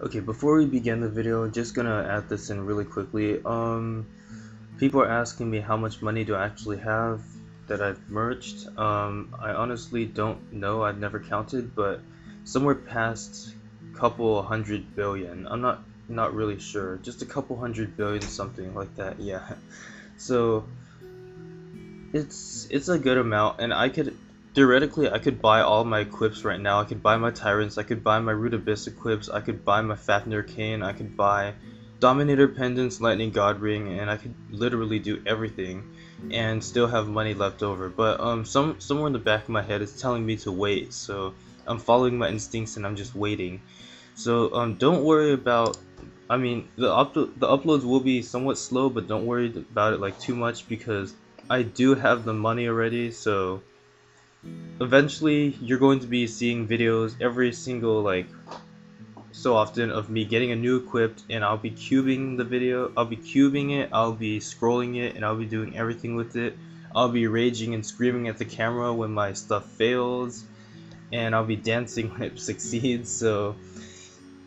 Okay, before we begin the video, just gonna add this in really quickly. People are asking me how much money do I actually have that I've merged. I honestly don't know. I've never counted, but somewhere past couple hundred billion. I'm not really sure. Just a couple hundred billion, something like that. Yeah. So it's a good amount, and I could theoretically I could buy all my equips right now. I could buy my tyrants, I could buy my root abyss equips, I could buy my fafnir cane, I could buy dominator pendants, lightning god ring, and I could literally do everything and still have money left over. But somewhere in the back of my head is telling me to wait, so I'm following my instincts and I'm just waiting. So don't worry about, I mean, the uploads will be somewhat slow, but don't worry about it like too much, because I do have the money already. So eventually you're going to be seeing videos every single like so often of me getting a new equipped, and I'll be cubing the video, I'll be cubing it, I'll be scrolling it, and I'll be doing everything with it. I'll be raging and screaming at the camera when my stuff fails, and I'll be dancing when it succeeds. So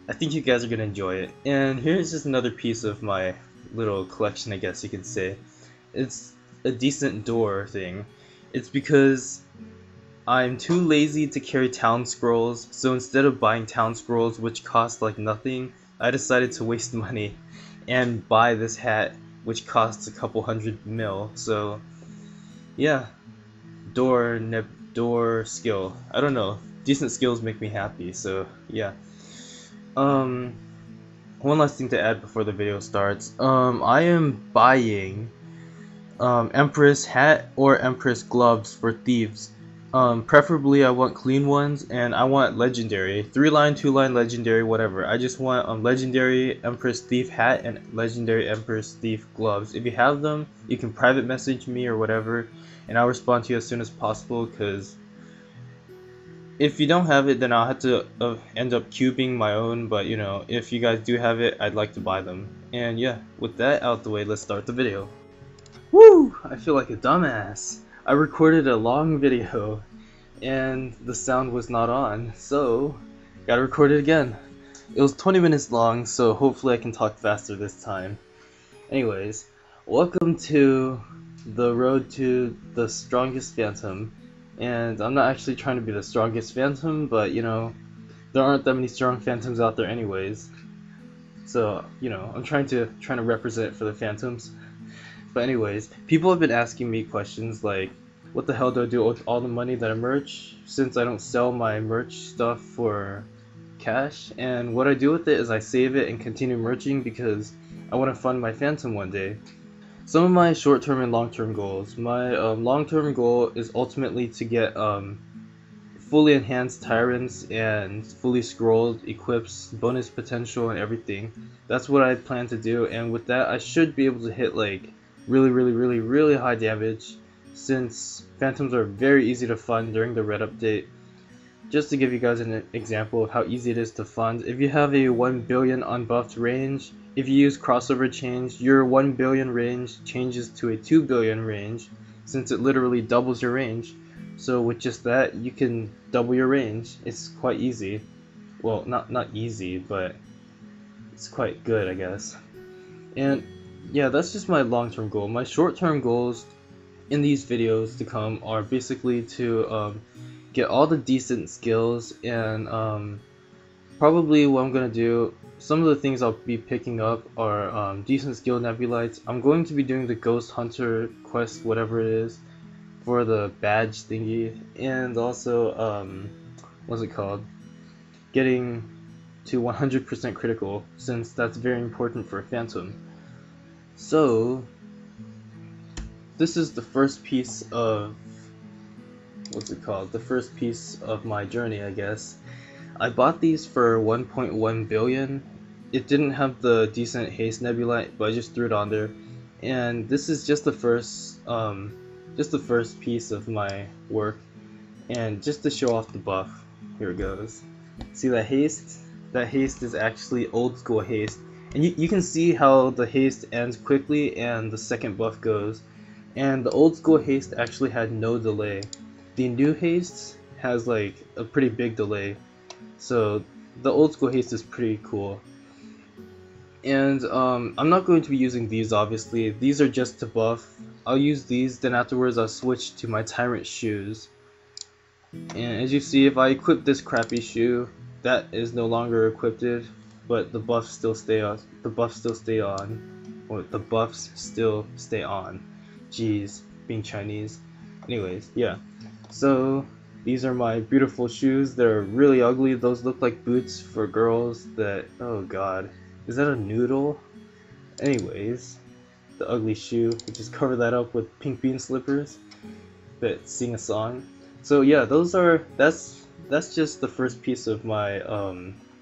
I think you guys are gonna enjoy it. And here's just another piece of my little collection, I guess you could say. It's a decent door thing. It's because I'm too lazy to carry town scrolls, so instead of buying town scrolls, which cost like nothing, I decided to waste money and buy this hat, which costs a couple hundred mil. So yeah, door skill. I don't know. Decent skills make me happy, so yeah. Um, one last thing to add before the video starts. I am buying Empress hat or Empress gloves for thieves. Preferably I want clean ones, and I want legendary. 3-line, 2-line legendary, whatever. I just want legendary Empress Thief hat and legendary Empress Thief gloves. If you have them, you can private message me or whatever, and I'll respond to you as soon as possible, because if you don't have it, then I'll have to end up cubing my own. But you know, if you guys do have it, I'd like to buy them. And yeah, with that out the way, let's start the video. Woo! I feel like a dumbass. I recorded a long video and the sound was not on, so gotta record it again. It was 20 minutes long, so hopefully I can talk faster this time. Anyways, welcome to the road to the strongest phantom. And I'm not actually trying to be the strongest phantom, but you know, there aren't that many strong phantoms out there anyways. So, you know, I'm trying to represent for the phantoms. But anyways, people have been asking me questions like, what the hell do I do with all the money that I merch, since I don't sell my merch stuff for cash? And what I do with it is I save it and continue merching, because I want to fund my phantom one day. Some of my short-term and long-term goals. My long-term goal is ultimately to get fully enhanced tyrants and fully scrolled equips, bonus potential, and everything. That's what I plan to do, and with that I should be able to hit like really high damage, since phantoms are very easy to fund during the red update. Just to give you guys an example of how easy it is to fund, if you have a 1 billion unbuffed range, if you use crossover change, your 1 billion range changes to a 2 billion range, since it literally doubles your range. So with just that, you can double your range. It's quite easy. Well, not easy, but it's quite good, I guess. And yeah, that's just my long-term goal. My short-term goals in these videos to come are basically to get all the decent skills, and probably what I'm gonna do, some of the things I'll be picking up are decent skill nebulites. I'm going to be doing the ghost hunter quest, whatever it is, for the badge thingy, and also what's it called, getting to 100% critical, since that's very important for a phantom. So this is the first piece of, what's it called, the first piece of my journey, I guess. I bought these for 1.1 billion. It didn't have the decent haste nebulite, but I just threw it on there. And this is just the first piece of my work. And just to show off the buff, here it goes. See that haste? That haste is actually old school haste. And you can see how the haste ends quickly and the second buff goes. And the old school haste actually had no delay. The new haste has like a pretty big delay. So the old school haste is pretty cool. And I'm not going to be using these, obviously. These are just to buff. I'll use these, then afterwards I'll switch to my tyrant shoes. And as you see, if I equip this crappy shoe, that is no longer equipped, but the buffs still stay on. The buffs still stay on. Or the buffs still stay on. Jeez, being Chinese. Anyways, yeah. So these are my beautiful shoes. They're really ugly. Those look like boots for girls that, oh god. Is that a noodle? Anyways, the ugly shoe. We just cover that up with pink bean slippers that sing a song. So yeah, that's just the first piece of my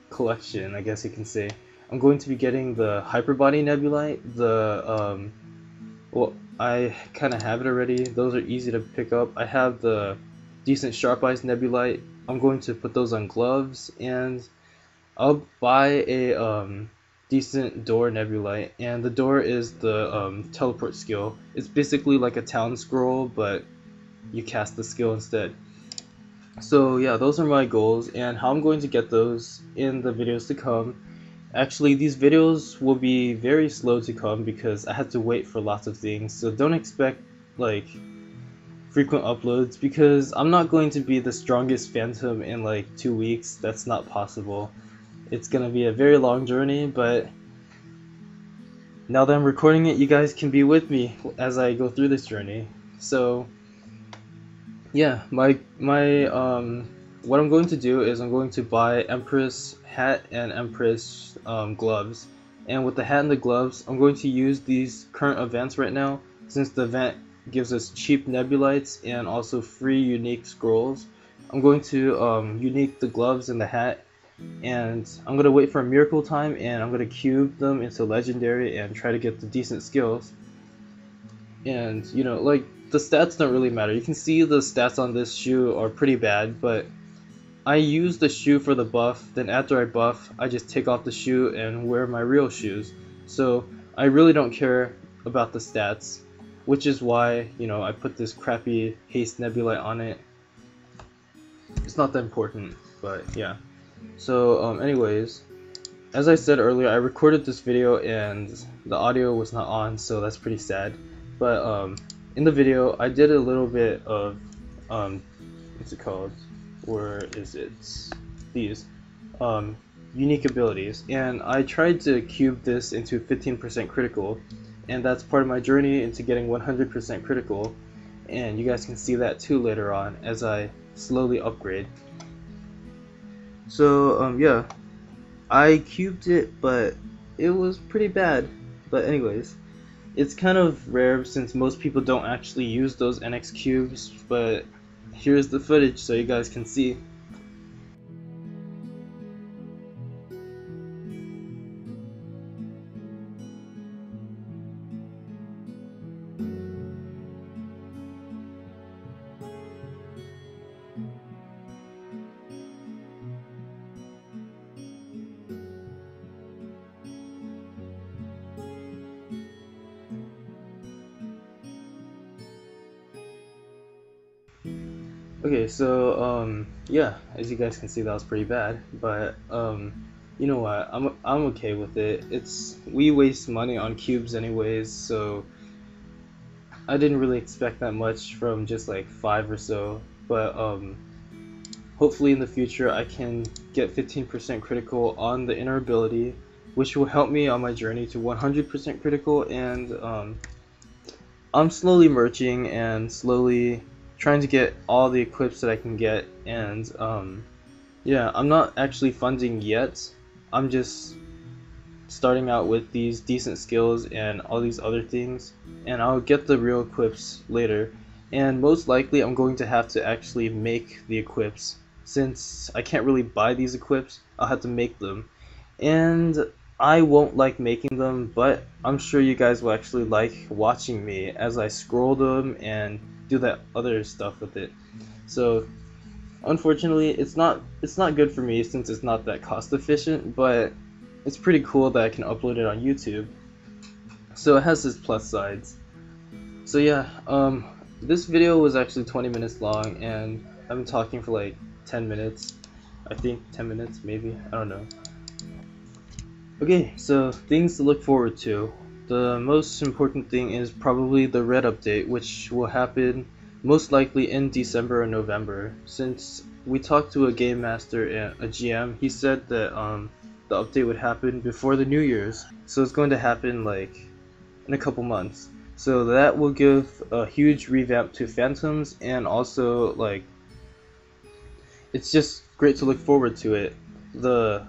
collection, I guess you can say. I'm going to be getting the Hyperbody Nebulite. Well, I kind of have it already. Those are easy to pick up. I have the decent Sharp Eyes Nebulite. I'm going to put those on gloves, and I'll buy a decent door Nebulite. And the door is the teleport skill. It's basically like a town scroll, but you cast the skill instead. So yeah, those are my goals, and how I'm going to get those in the videos to come. Actually, these videos will be very slow to come because I had to wait for lots of things, so don't expect like frequent uploads because I'm not going to be the strongest phantom in like 2 weeks. That's not possible. It's gonna be a very long journey, but now that I'm recording it, you guys can be with me as I go through this journey. So yeah, what I'm going to do is I'm going to buy Empress hat and Empress gloves, and with the hat and the gloves I'm going to use these current events right now, since the event gives us cheap nebulites and also free unique scrolls. I'm going to unique the gloves and the hat, and I'm going to wait for a miracle time, and I'm going to cube them into legendary and try to get the decent skills. And you know, like, the stats don't really matter. You can see the stats on this shoe are pretty bad, but I use the shoe for the buff, then after I buff, I just take off the shoe and wear my real shoes. So I really don't care about the stats, which is why, you know, I put this crappy haste nebulite on it. It's not that important, but yeah. So anyways, as I said earlier, I recorded this video and the audio was not on, so that's pretty sad. But in the video, I did a little bit of, what's it called? Where is it? These unique abilities, and I tried to cube this into 15% critical, and that's part of my journey into getting 100% critical, and you guys can see that too later on as I slowly upgrade. So yeah, I cubed it, but it was pretty bad. But anyways, it's kind of rare since most people don't actually use those NX cubes, but here's the footage so you guys can see. Okay, so yeah, as you guys can see, that was pretty bad, but you know what, I'm okay with it. We waste money on cubes anyways, so I didn't really expect that much from just like 5 or so, but hopefully in the future I can get 15% critical on the inner ability, which will help me on my journey to 100% critical. And I'm slowly merching and slowly trying to get all the equips that I can get, and yeah, I'm not actually funding yet. I'm just starting out with these decent skills and all these other things, and I'll get the real equips later. And most likely I'm going to have to actually make the equips, since I can't really buy these equips. I'll have to make them, and I won't like making them, but I'm sure you guys will actually like watching me as I scroll them and do that other stuff with it. So unfortunately it's not good for me since it's not that cost efficient, but it's pretty cool that I can upload it on YouTube, so it has its plus sides. So yeah, this video was actually 20 minutes long, and I've been talking for like 10 minutes, I think 10 minutes maybe, I don't know. Okay, so things to look forward to. The most important thing is probably the red update, which will happen most likely in December or November. Since we talked to a game master and a GM, he said that the update would happen before the New Year's. So it's going to happen like in a couple months. So that will give a huge revamp to Phantoms, and also like it's just great to look forward to it. The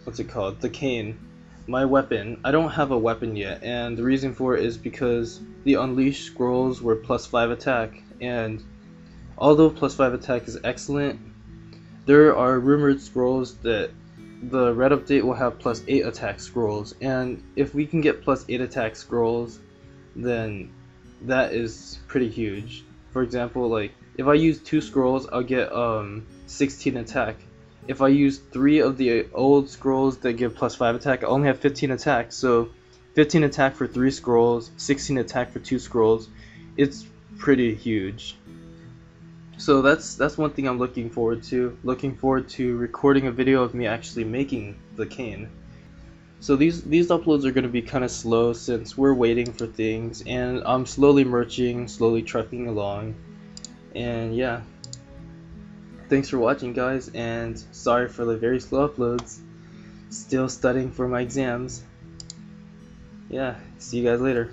what's it called? The cane. My weapon. I don't have a weapon yet, and the reason for it is because the Unleashed scrolls were +5 attack, and although +5 attack is excellent, there are rumored scrolls that the red update will have +8 attack scrolls, and if we can get +8 attack scrolls, then that is pretty huge. For example, like if I use 2 scrolls, I'll get 16 attack. If I use 3 of the old scrolls that give +5 attack, I only have 15 attack. So 15 attack for 3 scrolls, 16 attack for 2 scrolls. It's pretty huge. So that's one thing I'm looking forward to. Looking forward to recording a video of me actually making the cane. So these uploads are going to be kind of slow since we're waiting for things, and I'm slowly merching, slowly trucking along. And yeah. Thanks for watching, guys, and sorry for the very slow uploads. Still studying for my exams. Yeah, see you guys later.